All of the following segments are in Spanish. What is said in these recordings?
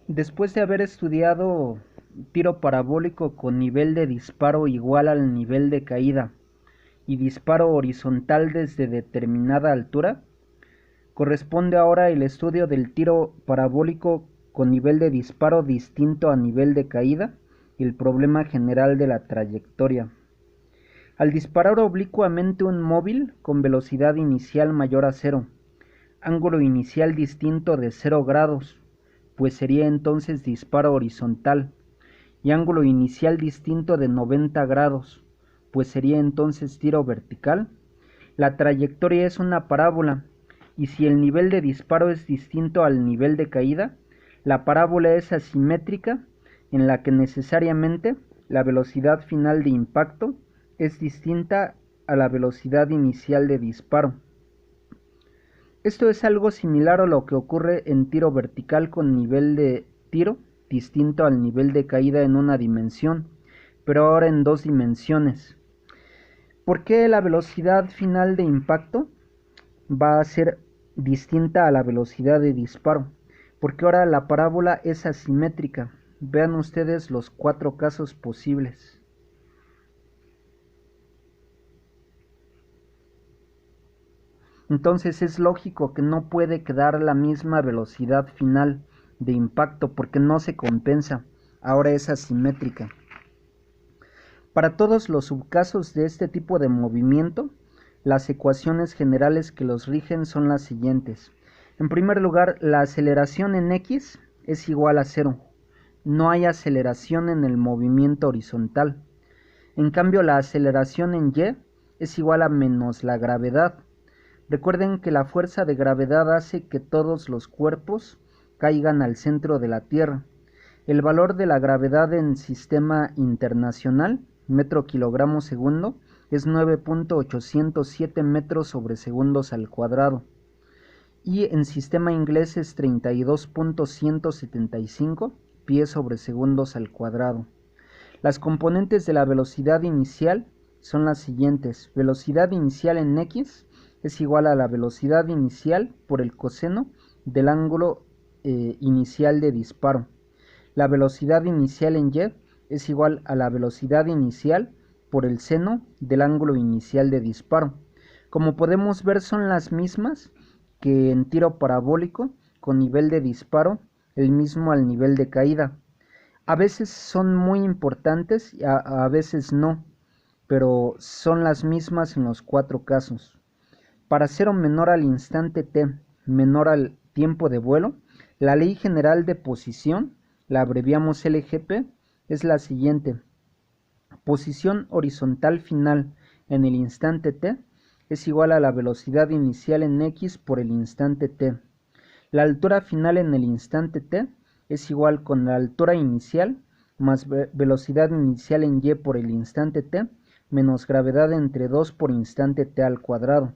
Después de haber estudiado tiro parabólico con nivel de disparo igual al nivel de caída y disparo horizontal desde determinada altura, corresponde ahora el estudio del tiro parabólico con nivel de disparo distinto a nivel de caída y el problema general de la trayectoria. Al disparar oblicuamente un móvil con velocidad inicial mayor a 0, ángulo inicial distinto de 0 grados, pues sería entonces disparo horizontal, y ángulo inicial distinto de 90 grados, pues sería entonces tiro vertical, la trayectoria es una parábola, y si el nivel de disparo es distinto al nivel de caída, la parábola es asimétrica, en la que necesariamente la velocidad final de impacto es distinta a la velocidad inicial de disparo. Esto es algo similar a lo que ocurre en tiro vertical con nivel de tiro distinto al nivel de caída en una dimensión, pero ahora en dos dimensiones. ¿Por qué la velocidad final de impacto va a ser distinta a la velocidad de disparo? Porque ahora la parábola es asimétrica. Vean ustedes los 4 casos posibles. Entonces es lógico que no puede quedar la misma velocidad final de impacto porque no se compensa, ahora es asimétrica. Para todos los subcasos de este tipo de movimiento, las ecuaciones generales que los rigen son las siguientes. En primer lugar, la aceleración en X es igual a 0. No hay aceleración en el movimiento horizontal. En cambio, la aceleración en Y es igual a menos la gravedad. Recuerden que la fuerza de gravedad hace que todos los cuerpos caigan al centro de la Tierra. El valor de la gravedad en sistema internacional, metro kilogramo segundo, es 9.807 metros sobre segundos al cuadrado. Y en sistema inglés es 32.175 pies sobre segundos al cuadrado. Las componentes de la velocidad inicial son las siguientes. Velocidad inicial en X es igual a la velocidad inicial por el coseno del ángulo inicial de disparo. La velocidad inicial en Y es igual a la velocidad inicial por el seno del ángulo inicial de disparo. Como podemos ver, son las mismas que en tiro parabólico con nivel de disparo el mismo al nivel de caída. A veces son muy importantes y a veces no, pero son las mismas en los 4 casos. Para 0 menor al instante t menor al tiempo de vuelo, la ley general de posición, la abreviamos LGP, es la siguiente. Posición horizontal final en el instante t es igual a la velocidad inicial en X por el instante t. La altura final en el instante t es igual con la altura inicial más velocidad inicial en Y por el instante t menos gravedad entre 2 por instante t al cuadrado.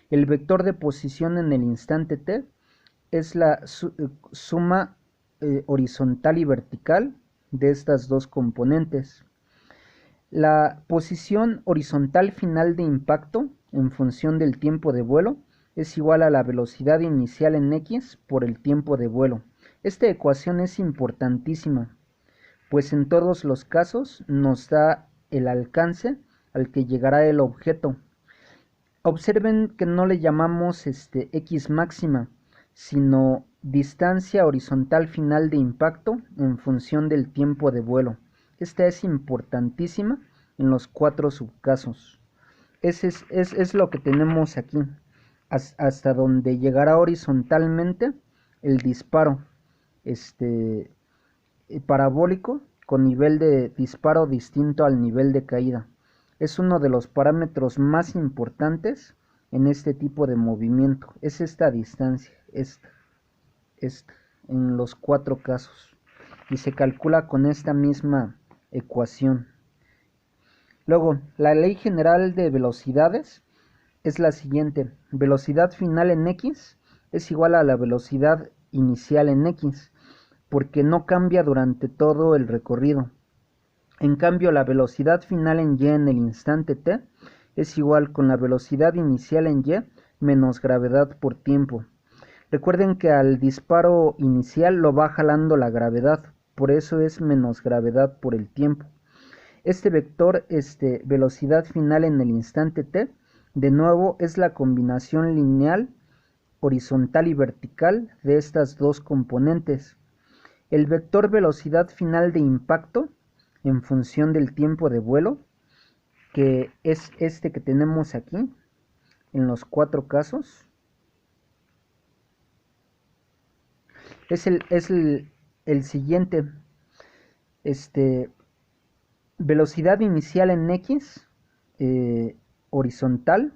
El vector de posición en el instante t es la suma horizontal y vertical de estas dos componentes. La posición horizontal final de impacto en función del tiempo de vuelo es igual a la velocidad inicial en X por el tiempo de vuelo. Esta ecuación es importantísima, pues en todos los casos nos da el alcance al que llegará el objeto. Observen que no le llamamos X máxima, sino distancia horizontal final de impacto en función del tiempo de vuelo. Esta es importantísima en los 4 subcasos. Es lo que tenemos aquí, hasta donde llegará horizontalmente el disparo parabólico con nivel de disparo distinto al nivel de caída. Es uno de los parámetros más importantes en este tipo de movimiento. Es esta distancia, esta, en los 4 casos. Y se calcula con esta misma ecuación. Luego, la ley general de velocidades es la siguiente. Velocidad final en X es igual a la velocidad inicial en X, porque no cambia durante todo el recorrido. En cambio, la velocidad final en Y en el instante t es igual con la velocidad inicial en Y menos gravedad por tiempo. Recuerden que al disparo inicial lo va jalando la gravedad, por eso es menos gravedad por el tiempo. Este vector, velocidad final en el instante t, de nuevo es la combinación lineal, horizontal y vertical de estas dos componentes. El vector velocidad final de impacto, en función del tiempo de vuelo, que es este que tenemos aquí, en los 4 casos, es el siguiente. Velocidad inicial en x, horizontal,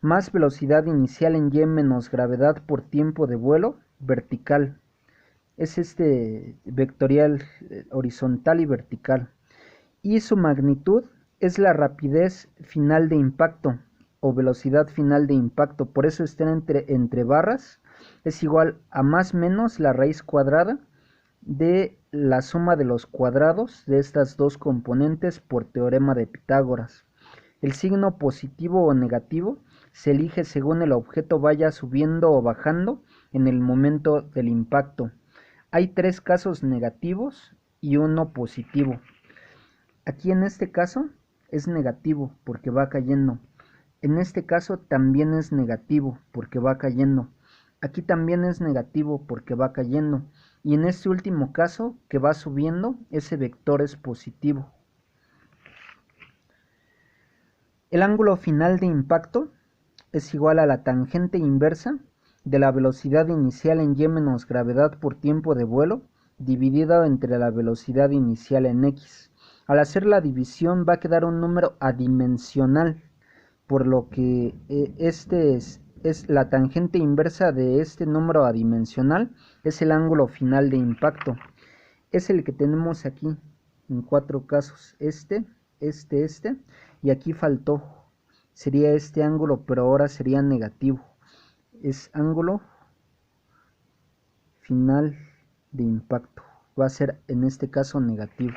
más velocidad inicial en y menos gravedad por tiempo de vuelo, vertical. Es vectorial, horizontal y vertical. Y su magnitud es la rapidez final de impacto o velocidad final de impacto. Por eso está entre barras. Es igual a más menos la raíz cuadrada de la suma de los cuadrados de estas dos componentes por teorema de Pitágoras. El signo positivo o negativo se elige según el objeto vaya subiendo o bajando en el momento del impacto. Hay 3 casos negativos y uno positivo. Aquí en este caso es negativo porque va cayendo. En este caso también es negativo porque va cayendo. Aquí también es negativo porque va cayendo. Y en este último caso que va subiendo, ese vector es positivo. El ángulo final de impacto es igual a la tangente inversa de la velocidad inicial en y menos gravedad por tiempo de vuelo dividida entre la velocidad inicial en x. Al hacer la división va a quedar un número adimensional, por lo que es la tangente inversa de este número adimensional, es el ángulo final de impacto. Es el que tenemos aquí en 4 casos, y aquí faltó, sería este ángulo, pero ahora sería negativo. Es ángulo final de impacto, va a ser en este caso negativo.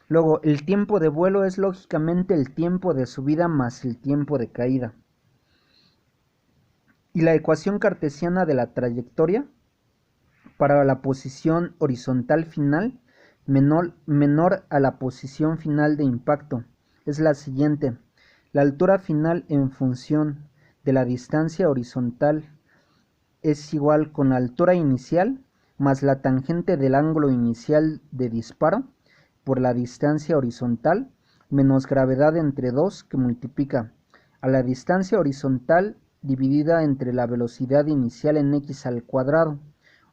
Luego, el tiempo de vuelo es lógicamente el tiempo de subida más el tiempo de caída. Y la ecuación cartesiana de la trayectoria para la posición horizontal final menor a la posición final de impacto es la siguiente. La altura final en función de la distancia horizontal es igual con la altura inicial más la tangente del ángulo inicial de disparo por la distancia horizontal menos gravedad entre 2 que multiplica a la distancia horizontal dividida entre la velocidad inicial en x al cuadrado,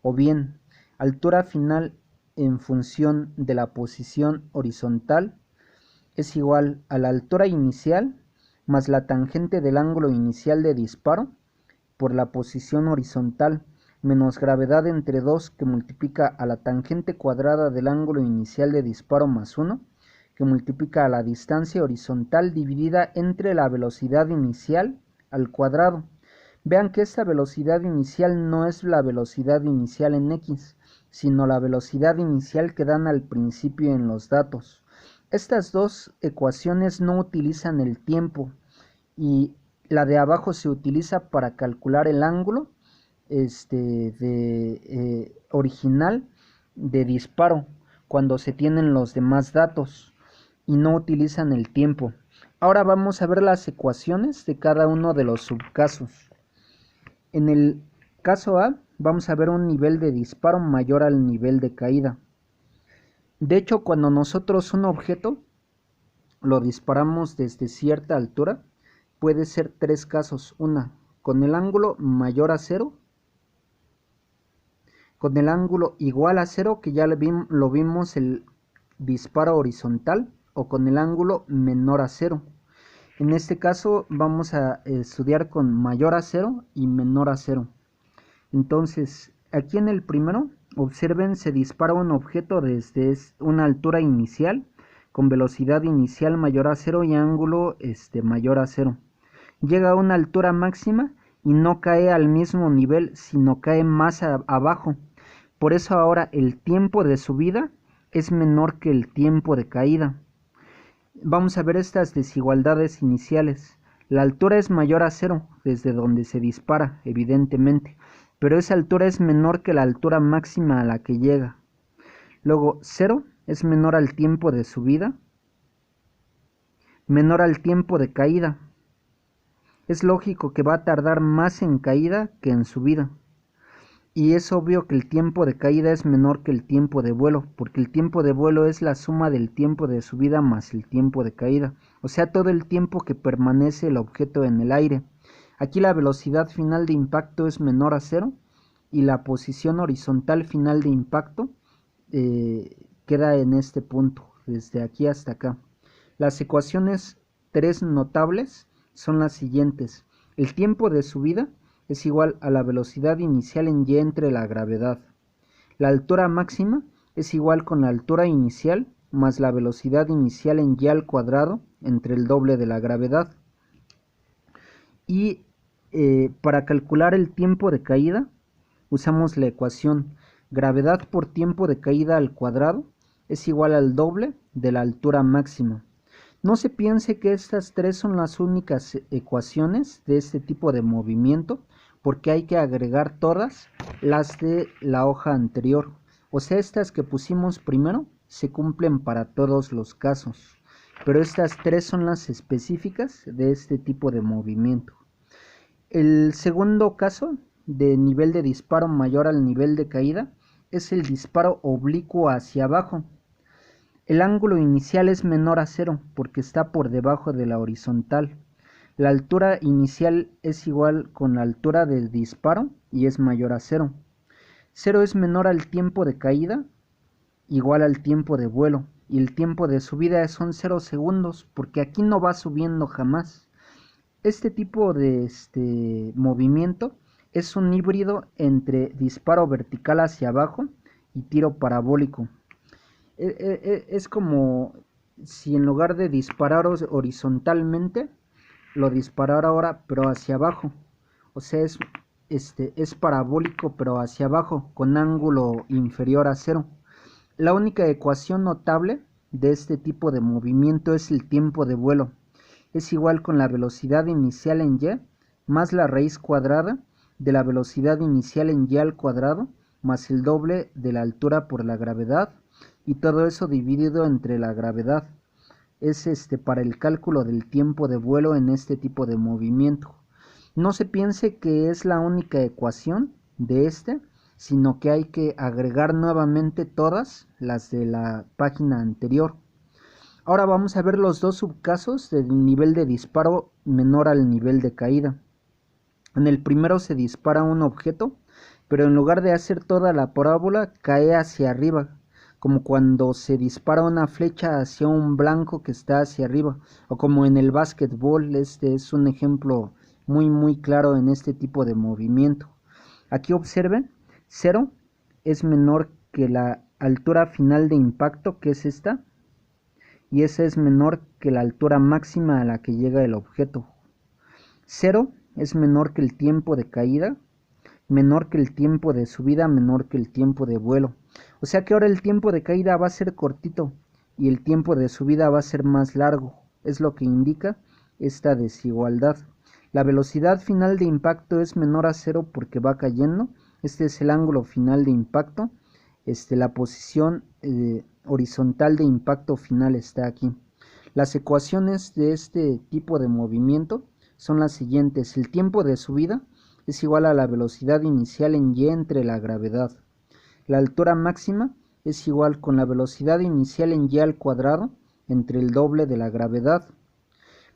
o bien altura final en función de la posición horizontal es igual a la altura inicial más la tangente del ángulo inicial de disparo por la posición horizontal menos gravedad entre 2 que multiplica a la tangente cuadrada del ángulo inicial de disparo más 1 que multiplica a la distancia horizontal dividida entre la velocidad inicial al cuadrado. Vean que esta velocidad inicial no es la velocidad inicial en x, sino la velocidad inicial que dan al principio en los datos. Estas dos ecuaciones no utilizan el tiempo y la de abajo se utiliza para calcular el ángulo original de disparo cuando se tienen los demás datos y no utilizan el tiempo. Ahora vamos a ver las ecuaciones de cada uno de los subcasos. En el caso A vamos a ver un nivel de disparo mayor al nivel de caída. De hecho, cuando nosotros un objeto lo disparamos desde cierta altura, puede ser 3 casos. Una, con el ángulo mayor a 0, con el ángulo igual a 0, que ya lo vimos el disparo horizontal, o con el ángulo menor a 0. En este caso vamos a estudiar con mayor a 0 y menor a 0. Entonces, aquí en el primero, observen, se dispara un objeto desde una altura inicial, con velocidad inicial mayor a 0 y ángulo mayor a 0. Llega a una altura máxima y no cae al mismo nivel, sino cae más abajo. Por eso ahora el tiempo de subida es menor que el tiempo de caída. Vamos a ver estas desigualdades iniciales. La altura es mayor a 0 desde donde se dispara, evidentemente, pero esa altura es menor que la altura máxima a la que llega. Luego 0 es menor al tiempo de subida, menor al tiempo de caída. Es lógico que va a tardar más en caída que en subida. Y es obvio que el tiempo de caída es menor que el tiempo de vuelo, porque el tiempo de vuelo es la suma del tiempo de subida más el tiempo de caída, o sea, todo el tiempo que permanece el objeto en el aire. Aquí la velocidad final de impacto es menor a 0 y la posición horizontal final de impacto queda en este punto, desde aquí hasta acá. Las ecuaciones 3 notables son las siguientes. El tiempo de subida es igual a la velocidad inicial en y entre la gravedad. La altura máxima es igual con la altura inicial más la velocidad inicial en y al cuadrado entre el doble de la gravedad. Y para calcular el tiempo de caída usamos la ecuación gravedad por tiempo de caída al cuadrado es igual al doble de la altura máxima. No se piense que estas tres son las únicas ecuaciones de este tipo de movimiento, porque hay que agregar todas las de la hoja anterior. O sea, estas que pusimos primero se cumplen para todos los casos, pero estas tres son las específicas de este tipo de movimiento. El segundo caso de nivel de disparo mayor al nivel de caída es el disparo oblicuo hacia abajo. El ángulo inicial es menor a 0 porque está por debajo de la horizontal. La altura inicial es igual con la altura del disparo y es mayor a 0. 0 es menor al tiempo de caída, igual al tiempo de vuelo. Y el tiempo de subida son 0 segundos porque aquí no va subiendo jamás. Este tipo de movimiento es un híbrido entre disparo vertical hacia abajo y tiro parabólico. Es como si en lugar de disparar horizontalmente, lo disparara ahora pero hacia abajo. O sea, es parabólico pero hacia abajo, con ángulo inferior a 0. La única ecuación notable de este tipo de movimiento es el tiempo de vuelo. Es igual con la velocidad inicial en y más la raíz cuadrada de la velocidad inicial en y al cuadrado más el doble de la altura por la gravedad, y todo eso dividido entre la gravedad. Es para el cálculo del tiempo de vuelo en este tipo de movimiento. No se piense que es la única ecuación de sino que hay que agregar nuevamente todas las de la página anterior. Ahora vamos a ver los dos subcasos del nivel de disparo menor al nivel de caída. En el primero se dispara un objeto, pero en lugar de hacer toda la parábola cae hacia arriba, como cuando se dispara una flecha hacia un blanco que está hacia arriba, o como en el básquetbol. Este es un ejemplo muy claro en este tipo de movimiento. Aquí observen, 0 es menor que la altura final de impacto, que es esta, y esa es menor que la altura máxima a la que llega el objeto. 0 es menor que el tiempo de caída, menor que el tiempo de subida, menor que el tiempo de vuelo. O sea que ahora el tiempo de caída va a ser cortito y el tiempo de subida va a ser más largo. Es lo que indica esta desigualdad. La velocidad final de impacto es menor a 0 porque va cayendo. Este es el ángulo final de impacto. La posición horizontal de impacto final está aquí. Las ecuaciones de este tipo de movimiento son las siguientes. El tiempo de subida es igual a la velocidad inicial en y entre la gravedad. La altura máxima es igual con la velocidad inicial en y al cuadrado entre el doble de la gravedad.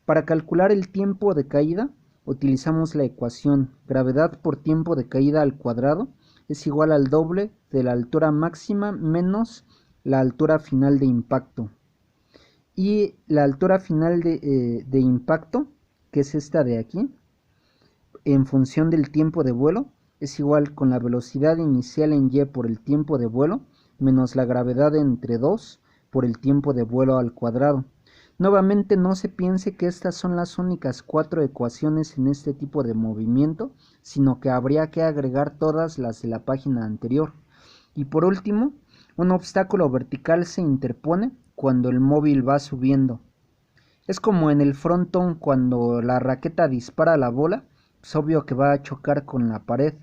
Para calcular el tiempo de caída utilizamos la ecuación gravedad por tiempo de caída al cuadrado es igual al doble de la altura máxima menos la altura final de impacto. Y la altura final de impacto, que es esta de aquí, en función del tiempo de vuelo, es igual con la velocidad inicial en y por el tiempo de vuelo, menos la gravedad entre 2 por el tiempo de vuelo al cuadrado. Nuevamente no se piense que estas son las únicas 4 ecuaciones en este tipo de movimiento, sino que habría que agregar todas las de la página anterior. Y por último, un obstáculo vertical se interpone cuando el móvil va subiendo. Es como en el frontón cuando la raqueta dispara la bola, es obvio que va a chocar con la pared,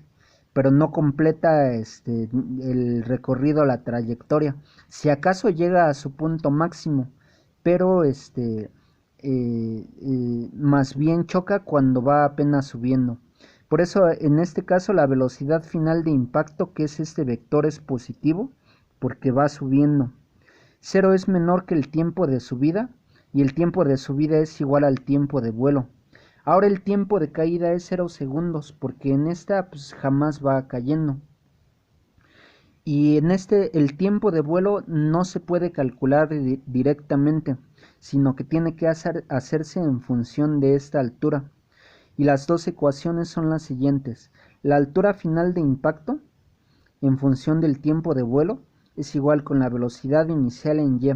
pero no completa el recorrido, la trayectoria. Si acaso llega a su punto máximo, pero más bien choca cuando va apenas subiendo. Por eso en este caso la velocidad final de impacto, que es este vector, es positivo porque va subiendo. 0 es menor que el tiempo de subida y el tiempo de subida es igual al tiempo de vuelo. Ahora el tiempo de caída es 0 segundos porque en esta pues jamás va cayendo. Y en el tiempo de vuelo no se puede calcular directamente, sino que tiene que hacerse en función de esta altura. Y las dos ecuaciones son las siguientes. La altura final de impacto en función del tiempo de vuelo es igual con la velocidad inicial en y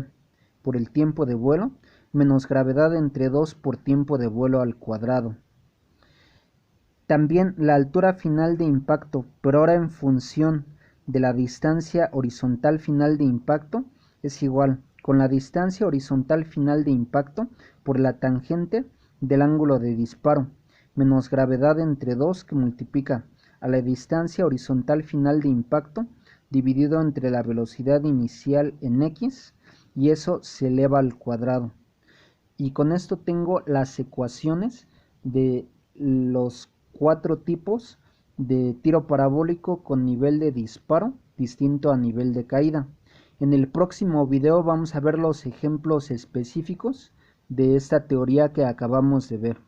por el tiempo de vuelo menos gravedad entre 2 por tiempo de vuelo al cuadrado. También la altura final de impacto, pero ahora en función de la distancia horizontal final de impacto, es igual con la distancia horizontal final de impacto por la tangente del ángulo de disparo, menos gravedad entre 2 que multiplica a la distancia horizontal final de impacto dividido entre la velocidad inicial en x, y eso se eleva al cuadrado. Y con esto tengo las ecuaciones de los 4 tipos de tiro parabólico con nivel de disparo distinto a nivel de caída. En el próximo video vamos a ver los ejemplos específicos de esta teoría que acabamos de ver.